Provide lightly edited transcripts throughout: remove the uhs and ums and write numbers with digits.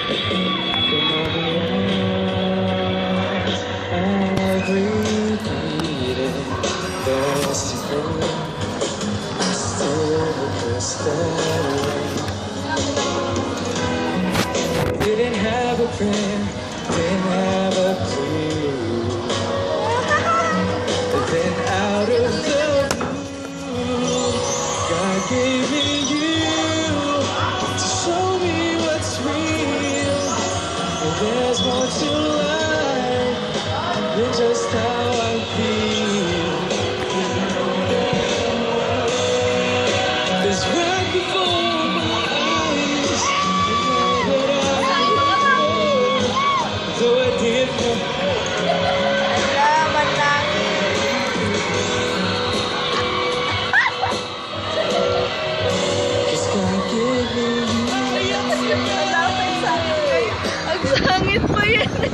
Every beating, there's a pain. Still the steady. Didn't have a prayer, didn't have a clue. But then out of the blue, God gave me you to show me what's real. And there's more to life than just how I feel. There's right before my eyes, and all that I know, though I did Salamat lang. just God gave me you. Salamat sa akin. Ang sangit pa yan eh.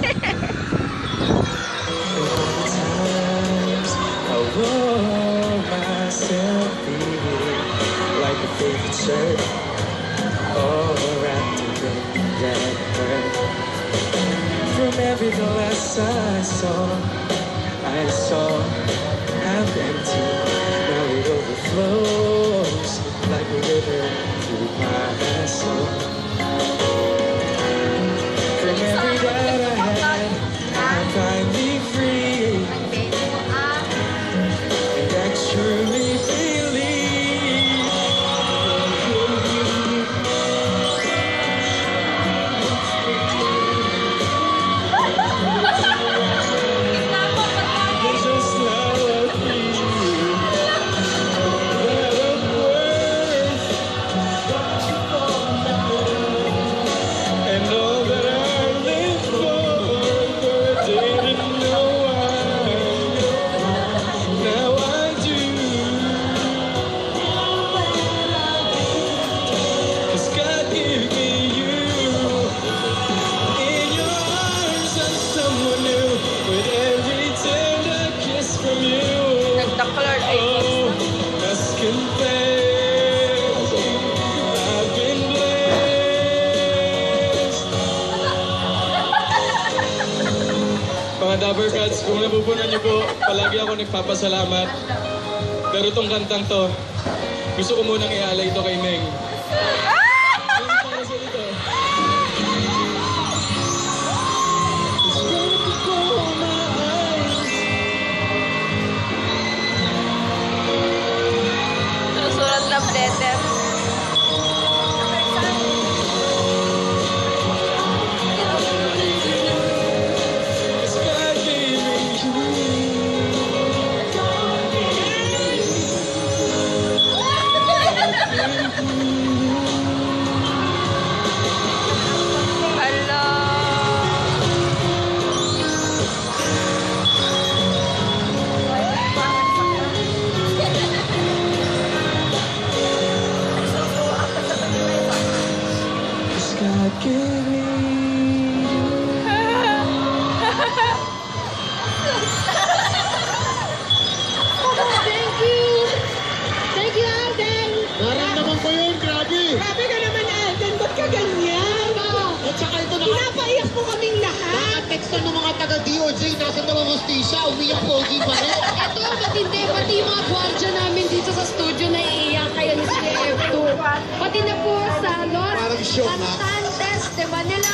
Times I wore myself thin, like a favorite shirt, all wrapped in that hurt. From every glass I saw half empty. Now it overflows like a river through my soul. From every doubt I had, I'm finally free. And I truly believe it's just how I feel. That I'm worth and all that I live for. But I didn't know why. Now I do. 'Cause God gave me you. In your arms I'm someone new, with every tender kiss from you. Nagdaklar ay Oh, let's confess, I've been blessed. Mga Dabber Cats, kung napupunan niyo po, palagi ako nagpapasalamat. Pero tong kantang to, gusto ko munang ialay ito kay Meng. Meng, para sa ito. It's right before my eyes. susulat na letter. It's God gave me Hello. It's God gave me Thank you! Thank you, Alden! Naramdaman ko yun, grabe! Grabe ka naman, Alden! Ba't ka ganyan? At saka ito na Pinapaiyak mo kaming lahat! nakateksta ng mga taga-DOJ, nasa daw ang hostisya, umiyak pogi pa rin. Ito, matindi. Pati yung mga gwardiya namin dito sa studio na iiyak kayo ni CF2. Pati na po sa Los Parang show, ha? Cantantes de Manila